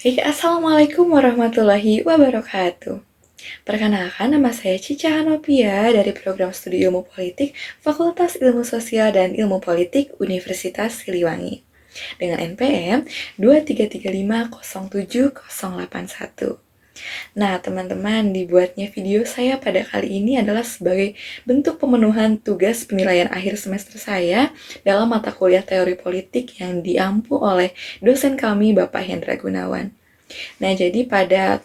Baik, Assalamualaikum warahmatullahi wabarakatuh. Perkenalkan, nama saya Cica Hanopia dari program studi Ilmu Politik Fakultas Ilmu Sosial dan Ilmu Politik Universitas Siliwangi dengan NPM 233507081. Nah, teman-teman, dibuatnya video saya pada kali ini adalah sebagai bentuk pemenuhan tugas penilaian akhir semester saya dalam mata kuliah teori politik yang diampu oleh dosen kami, Bapak Hendra Gunawan. Nah, jadi pada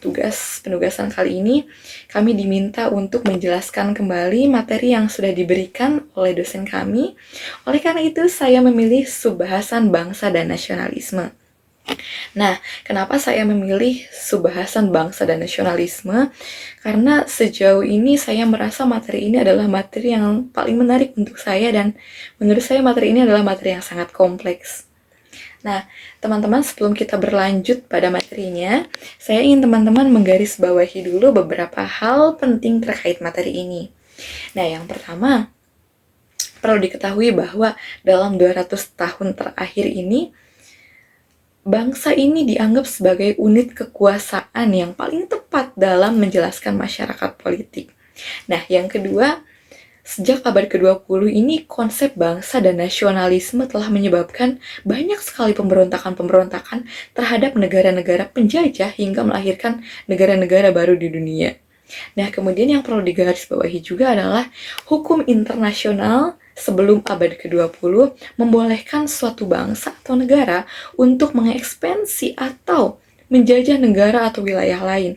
penugasan kali ini, kami diminta untuk menjelaskan kembali materi yang sudah diberikan oleh dosen kami. Oleh karena itu, saya memilih subbahasan bangsa dan nasionalisme. Nah, kenapa saya memilih subbahasan bangsa dan nasionalisme? Karena sejauh ini saya merasa materi ini adalah materi yang paling menarik untuk saya dan menurut saya materi ini adalah materi yang sangat kompleks. Nah, teman-teman, sebelum kita berlanjut pada materinya, saya ingin teman-teman menggarisbawahi dulu beberapa hal penting terkait materi ini. Nah, yang pertama, perlu diketahui bahwa dalam 200 tahun terakhir ini, bangsa ini dianggap sebagai unit kekuasaan yang paling tepat dalam menjelaskan masyarakat politik. Nah, yang kedua, sejak abad ke-20 ini, konsep bangsa dan nasionalisme telah menyebabkan banyak sekali pemberontakan-pemberontakan terhadap negara-negara penjajah hingga melahirkan negara-negara baru di dunia. Nah, kemudian yang perlu digarisbawahi juga adalah hukum internasional sebelum abad ke-20 membolehkan suatu bangsa atau negara untuk mengekspansi atau menjajah negara atau wilayah lain.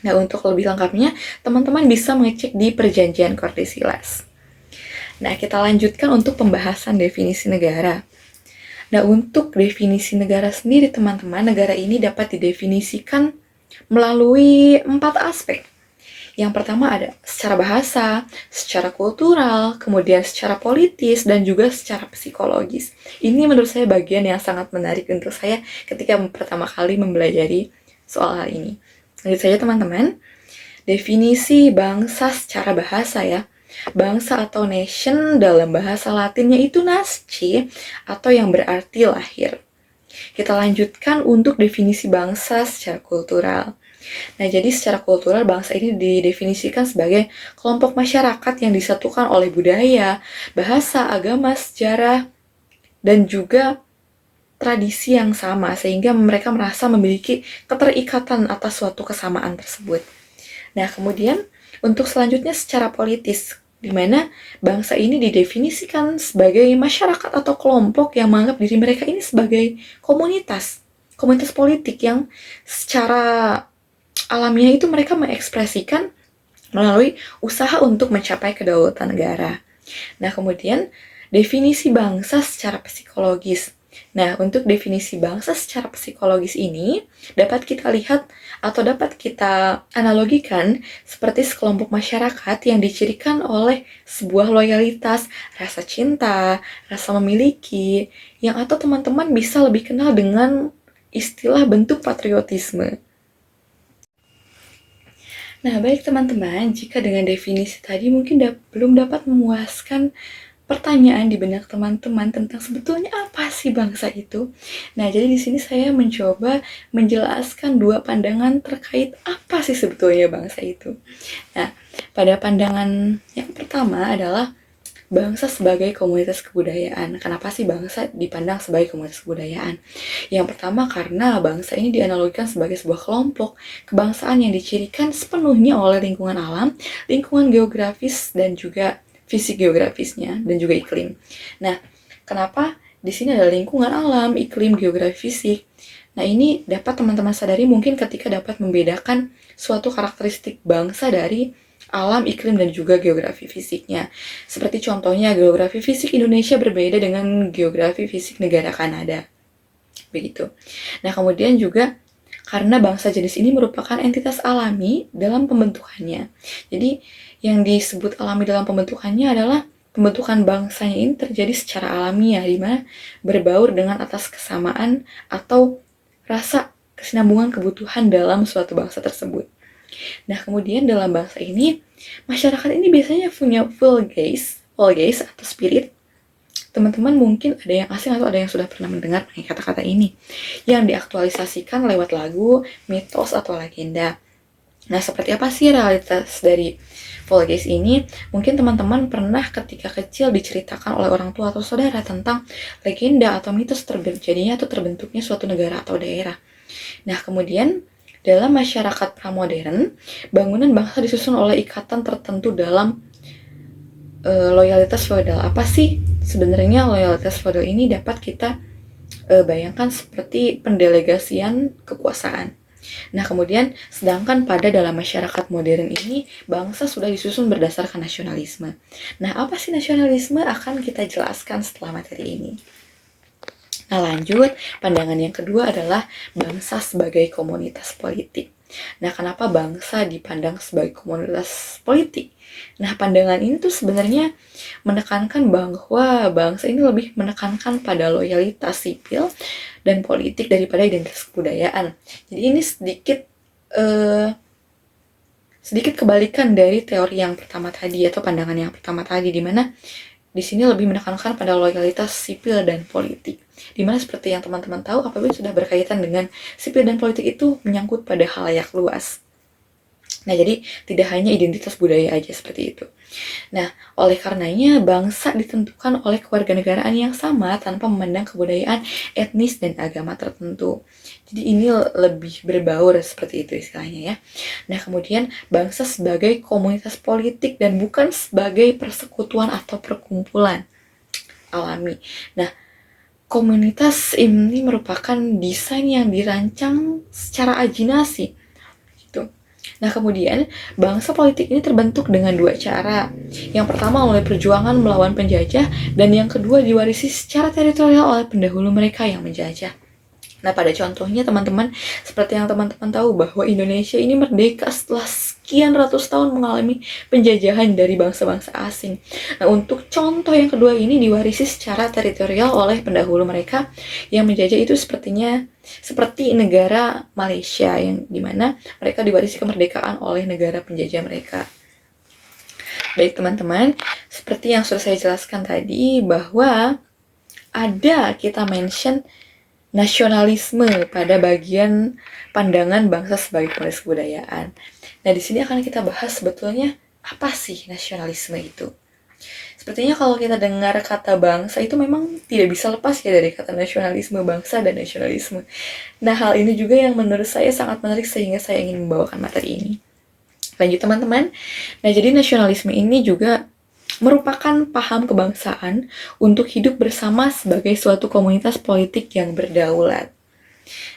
Nah, untuk lebih lengkapnya, teman-teman bisa mengecek di Perjanjian Tordesillas. Nah, kita lanjutkan untuk pembahasan definisi negara. Nah, untuk definisi negara sendiri, teman-teman, negara ini dapat didefinisikan melalui 4 aspek. Yang pertama ada secara bahasa, secara kultural, kemudian secara politis, dan juga secara psikologis. Ini menurut saya bagian yang sangat menarik untuk saya ketika pertama kali mempelajari soal hal ini. Lanjut saja teman-teman. Definisi bangsa secara bahasa ya. Bangsa atau nation dalam bahasa Latinnya itu nasci atau yang berarti lahir. Kita lanjutkan untuk definisi bangsa secara kultural. Nah, jadi secara kultural bangsa ini didefinisikan sebagai kelompok masyarakat yang disatukan oleh budaya, bahasa, agama, sejarah, dan juga tradisi yang sama, sehingga mereka merasa memiliki keterikatan atas suatu kesamaan tersebut. Nah, kemudian untuk selanjutnya secara politis, di mana bangsa ini didefinisikan sebagai masyarakat atau kelompok yang menganggap diri mereka ini sebagai komunitas politik yang secara alamiah itu mereka mengekspresikan melalui usaha untuk mencapai kedaulatan negara. Nah, kemudian definisi bangsa secara psikologis. Nah, untuk definisi bangsa secara psikologis ini dapat kita lihat atau dapat kita analogikan seperti sekelompok masyarakat yang dicirikan oleh sebuah loyalitas, rasa cinta, rasa memiliki, yang atau teman-teman bisa lebih kenal dengan istilah bentuk patriotisme. Nah, baik teman-teman, jika dengan definisi tadi mungkin belum dapat memuaskan pertanyaan di benak teman-teman tentang sebetulnya apa sih bangsa itu. Nah, jadi di sini saya mencoba menjelaskan dua pandangan terkait apa sih sebetulnya bangsa itu. Nah, pada pandangan yang pertama adalah bangsa sebagai komunitas kebudayaan. Kenapa sih bangsa dipandang sebagai komunitas kebudayaan? Yang pertama karena bangsa ini dianalogikan sebagai sebuah kelompok kebangsaan yang dicirikan sepenuhnya oleh lingkungan alam, lingkungan geografis, dan juga fisik geografisnya, dan juga iklim. Nah, kenapa di sini ada lingkungan alam, iklim, geografi, fisik? Nah, ini dapat teman-teman sadari mungkin ketika dapat membedakan suatu karakteristik bangsa dari alam, iklim, dan juga geografi fisiknya. Seperti contohnya, geografi fisik Indonesia berbeda dengan geografi fisik negara Kanada. Begitu. Nah, kemudian juga karena bangsa jenis ini merupakan entitas alami dalam pembentukannya. Jadi, yang disebut alami dalam pembentukannya adalah pembentukan bangsanya ini terjadi secara alamiah, di mana berbaur dengan atas kesamaan atau rasa kesinambungan kebutuhan dalam suatu bangsa tersebut. Nah, kemudian dalam bangsa ini, masyarakat ini biasanya punya full gaze atau spirit, Teman-teman mungkin ada yang asing atau ada yang sudah pernah mendengar kata-kata ini yang diaktualisasikan lewat lagu, mitos, atau legenda. Nah, seperti apa sih realitas dari Volgeis ini? Mungkin teman-teman pernah ketika kecil diceritakan oleh orang tua atau saudara tentang legenda atau mitos terjadinya atau terbentuknya suatu negara atau daerah. Nah, kemudian dalam masyarakat pramodern, bangunan bangsa disusun oleh ikatan tertentu dalam loyalitas feodal. Apa sih sebenarnya loyalitas feodal ini? Dapat kita bayangkan seperti pendelegasian kekuasaan. Nah, kemudian sedangkan pada dalam masyarakat modern ini, bangsa sudah disusun berdasarkan nasionalisme. Nah, apa sih nasionalisme? Akan kita jelaskan setelah materi ini. Nah, lanjut, pandangan yang kedua adalah bangsa sebagai komunitas politik. Nah, kenapa bangsa dipandang sebagai komunitas politik? Nah, pandangan ini tuh sebenarnya menekankan bahwa bangsa ini lebih menekankan pada loyalitas sipil dan politik daripada identitas kebudayaan. Jadi ini sedikit kebalikan dari teori yang pertama tadi atau pandangan yang pertama tadi, di mana di sini lebih menekankan pada loyalitas sipil dan politik. Dimana seperti yang teman-teman tahu, apabila sudah berkaitan dengan sipil dan politik itu menyangkut pada halayak luas. Nah, jadi tidak hanya identitas budaya aja seperti itu. Nah, oleh karenanya bangsa ditentukan oleh kewarganegaraan yang sama tanpa memandang kebudayaan, etnis, dan agama tertentu. Jadi ini lebih berbaur seperti itu istilahnya ya. Nah, kemudian bangsa sebagai komunitas politik dan bukan sebagai persekutuan atau perkumpulan alami. Nah, komunitas ini merupakan desain yang dirancang secara ajinasi. Gitu. Nah, kemudian bangsa politik ini terbentuk dengan dua cara. Yang pertama melalui perjuangan melawan penjajah, dan yang kedua diwarisi secara teritorial oleh pendahulu mereka yang menjajah. Nah, pada contohnya teman-teman, seperti yang teman-teman tahu bahwa Indonesia ini merdeka setelah sekian ratus tahun mengalami penjajahan dari bangsa-bangsa asing. Nah, untuk contoh yang kedua ini diwarisi secara teritorial oleh pendahulu mereka yang menjajah itu seperti negara Malaysia, yang dimana mereka diwarisi kemerdekaan oleh negara penjajah mereka. Baik teman-teman, seperti yang sudah saya jelaskan tadi bahwa ada kita mention nasionalisme pada bagian pandangan bangsa sebagai komunitas kebudayaan. Nah, di sini akan kita bahas sebetulnya apa sih nasionalisme itu. Sepertinya kalau kita dengar kata bangsa itu memang tidak bisa lepas ya dari kata nasionalisme, bangsa dan nasionalisme. Nah, hal ini juga yang menurut saya sangat menarik sehingga saya ingin membawakan materi ini. Lanjut teman-teman. Nah, jadi nasionalisme ini juga merupakan paham kebangsaan untuk hidup bersama sebagai suatu komunitas politik yang berdaulat.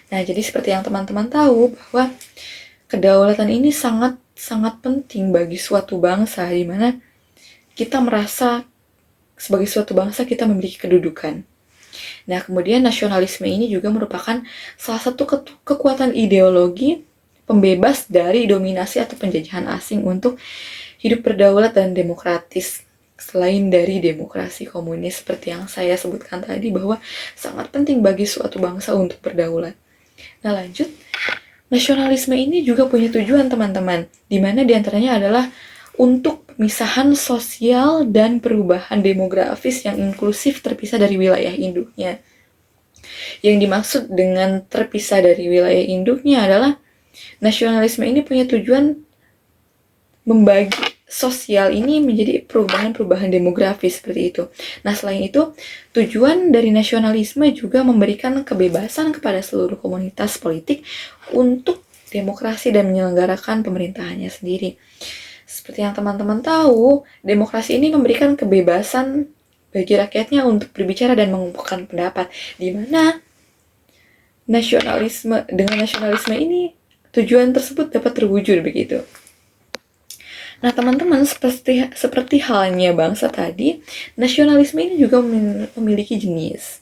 Nah, jadi seperti yang teman-teman tahu bahwa kedaulatan ini sangat penting bagi suatu bangsa, di mana kita merasa sebagai suatu bangsa kita memiliki kedudukan. Nah, kemudian nasionalisme ini juga merupakan salah satu kekuatan ideologi pembebas dari dominasi atau penjajahan asing untuk hidup berdaulat dan demokratis. Selain dari demokrasi komunis seperti yang saya sebutkan tadi, bahwa sangat penting bagi suatu bangsa untuk berdaulat. Nah, lanjut, nasionalisme ini juga punya tujuan teman-teman, di mana diantaranya adalah untuk pemisahan sosial dan perubahan demografis yang inklusif terpisah dari wilayah induknya. Yang dimaksud dengan terpisah dari wilayah induknya adalah nasionalisme ini punya tujuan membagi sosial ini menjadi perubahan-perubahan demografis seperti itu. Nah, selain itu, tujuan dari nasionalisme juga memberikan kebebasan kepada seluruh komunitas politik untuk demokrasi dan menyelenggarakan pemerintahannya sendiri. Seperti yang teman-teman tahu, demokrasi ini memberikan kebebasan bagi rakyatnya untuk berbicara dan mengumpulkan pendapat, di mana dengan nasionalisme ini tujuan tersebut dapat terwujud begitu. Nah, teman-teman, seperti halnya bangsa tadi, nasionalisme ini juga memiliki jenis.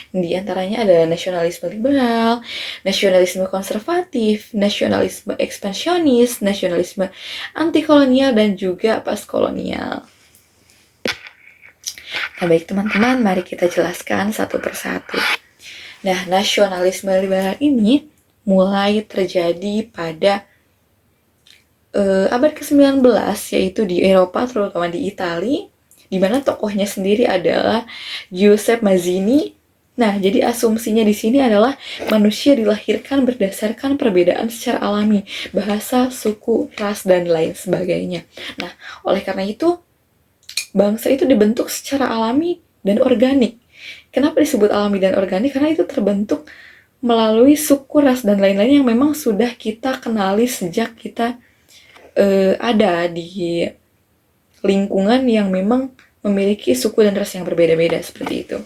Di antaranya ada nasionalisme liberal, nasionalisme konservatif, nasionalisme ekspansionis, nasionalisme anti-kolonial, dan juga pas-kolonial. Nah, baik teman-teman, mari kita jelaskan satu persatu. Nah, nasionalisme liberal ini mulai terjadi pada abad ke-19, yaitu di Eropa, terutama di Italia, di mana tokohnya sendiri adalah Giuseppe Mazzini. Nah, jadi asumsinya di sini adalah manusia dilahirkan berdasarkan perbedaan secara alami, bahasa, suku, ras, dan lain sebagainya. Nah, oleh karena itu, bangsa itu dibentuk secara alami dan organik. Kenapa disebut alami dan organik? Karena itu terbentuk melalui suku, ras, dan lain-lain yang memang sudah kita kenali sejak kita ada di lingkungan yang memang memiliki suku dan ras yang berbeda-beda seperti itu.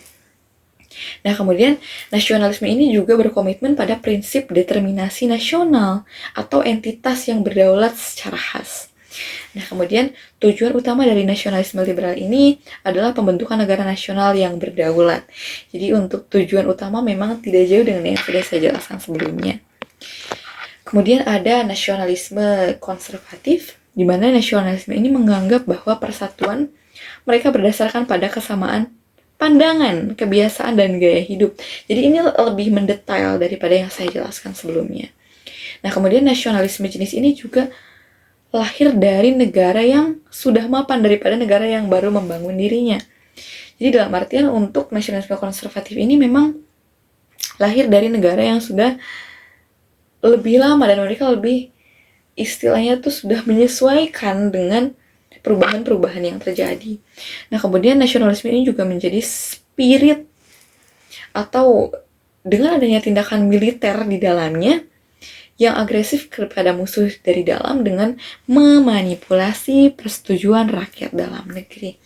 Nah, kemudian nasionalisme ini juga berkomitmen pada prinsip determinasi nasional atau entitas yang berdaulat secara khas. Nah, kemudian tujuan utama dari nasionalisme liberal ini adalah pembentukan negara nasional yang berdaulat. Jadi untuk tujuan utama memang tidak jauh dengan yang sudah saya jelaskan sebelumnya. Kemudian ada nasionalisme konservatif, di mana nasionalisme ini menganggap bahwa persatuan mereka berdasarkan pada kesamaan pandangan, kebiasaan, dan gaya hidup. Jadi ini lebih mendetail daripada yang saya jelaskan sebelumnya. Nah, kemudian nasionalisme jenis ini juga lahir dari negara yang sudah mapan daripada negara yang baru membangun dirinya. Jadi dalam artian untuk nasionalisme konservatif ini memang lahir dari negara yang sudah lebih lama dan mereka lebih istilahnya tuh sudah menyesuaikan dengan perubahan-perubahan yang terjadi. Nah, kemudian nasionalisme ini juga menjadi spirit atau dengan adanya tindakan militer di dalamnya yang agresif kepada musuh dari dalam dengan memanipulasi persetujuan rakyat dalam negeri.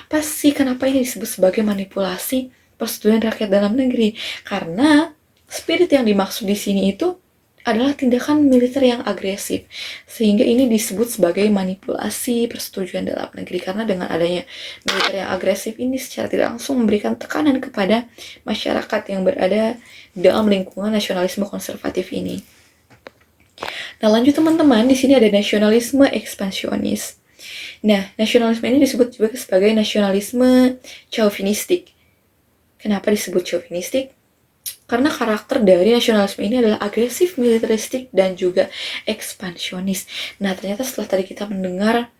Apa sih kenapa ini disebut sebagai manipulasi persetujuan rakyat dalam negeri? Karena spirit yang dimaksud di sini itu adalah tindakan militer yang agresif, sehingga ini disebut sebagai manipulasi persetujuan dalam negeri. Karena dengan adanya militer yang agresif ini secara tidak langsung memberikan tekanan kepada masyarakat yang berada dalam lingkungan nasionalisme konservatif ini. Nah, lanjut teman-teman, di sini ada nasionalisme ekspansionis. Nah, nasionalisme ini disebut juga sebagai nasionalisme chauvinistik. Kenapa disebut chauvinistik? Karena karakter dari nasionalisme ini adalah agresif, militeristik, dan juga ekspansionis. Nah, ternyata setelah tadi kita mendengar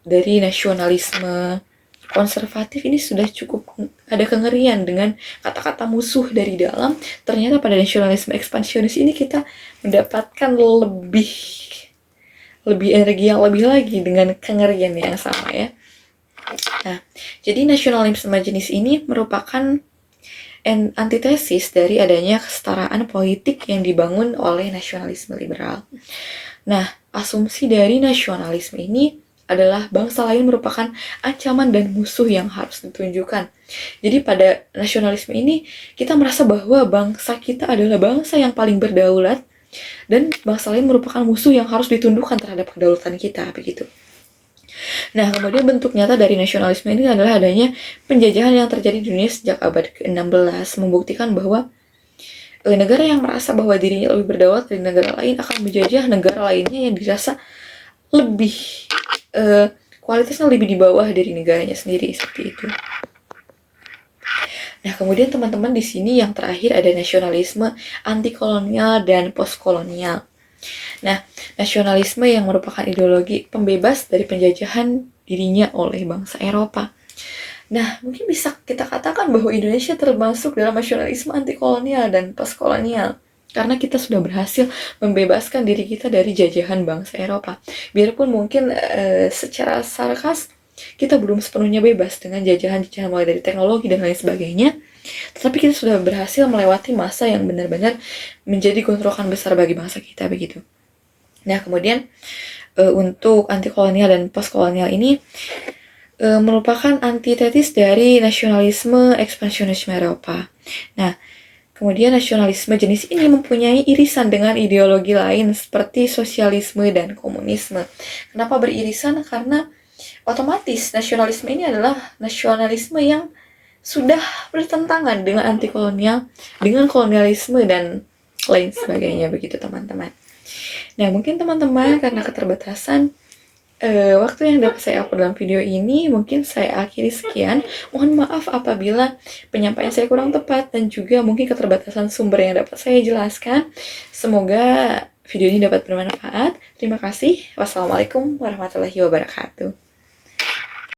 dari nasionalisme konservatif ini sudah cukup ada kengerian dengan kata-kata musuh dari dalam. Ternyata pada nasionalisme ekspansionis ini kita mendapatkan lebih energi yang lebih lagi dengan kengerian yang sama ya. Nah, jadi nasionalisme jenis ini merupakan antitesis dari adanya kesetaraan politik yang dibangun oleh nasionalisme liberal. Nah, asumsi dari nasionalisme ini adalah bangsa lain merupakan ancaman dan musuh yang harus ditunjukkan. Jadi pada nasionalisme ini kita merasa bahwa bangsa kita adalah bangsa yang paling berdaulat dan bangsa lain merupakan musuh yang harus ditundukkan terhadap kedaulatan kita, begitu. Nah, kemudian bentuk nyata dari nasionalisme ini adalah adanya penjajahan yang terjadi di dunia sejak abad ke-16, membuktikan bahwa negara yang merasa bahwa dirinya lebih berdaulat dari negara lain akan menjajah negara lainnya yang dirasa lebih kualitasnya lebih di bawah dari negaranya sendiri, seperti itu. Nah, kemudian teman-teman di sini yang terakhir ada nasionalisme anti-kolonial dan postkolonial. Nah, nasionalisme yang merupakan ideologi pembebas dari penjajahan dirinya oleh bangsa Eropa. Nah, mungkin bisa kita katakan bahwa Indonesia termasuk dalam nasionalisme anti-kolonial dan postkolonial. Karena kita sudah berhasil membebaskan diri kita dari jajahan bangsa Eropa. Biarpun mungkin secara sarkas kita belum sepenuhnya bebas dengan jajahan-jajahan mulai dari teknologi dan lain sebagainya. Tetapi kita sudah berhasil melewati masa yang benar-benar menjadi gontrokan besar bagi bangsa kita, begitu. Nah, kemudian untuk anti-kolonial dan post-kolonial ini merupakan antitesis dari nasionalisme ekspansionisme Eropa. Nah, kemudian nasionalisme jenis ini mempunyai irisan dengan ideologi lain seperti sosialisme dan komunisme. Kenapa beririsan? Karena otomatis nasionalisme ini adalah nasionalisme yang sudah bertentangan dengan anti-kolonial, dengan kolonialisme dan lain sebagainya, begitu teman-teman. Nah, mungkin teman-teman karena keterbatasan waktu yang dapat saya upload dalam video ini, mungkin saya akhiri sekian. Mohon maaf apabila penyampaian saya kurang tepat dan juga mungkin keterbatasan sumber yang dapat saya jelaskan. Semoga video ini dapat bermanfaat. Terima kasih. Wassalamualaikum warahmatullahi wabarakatuh.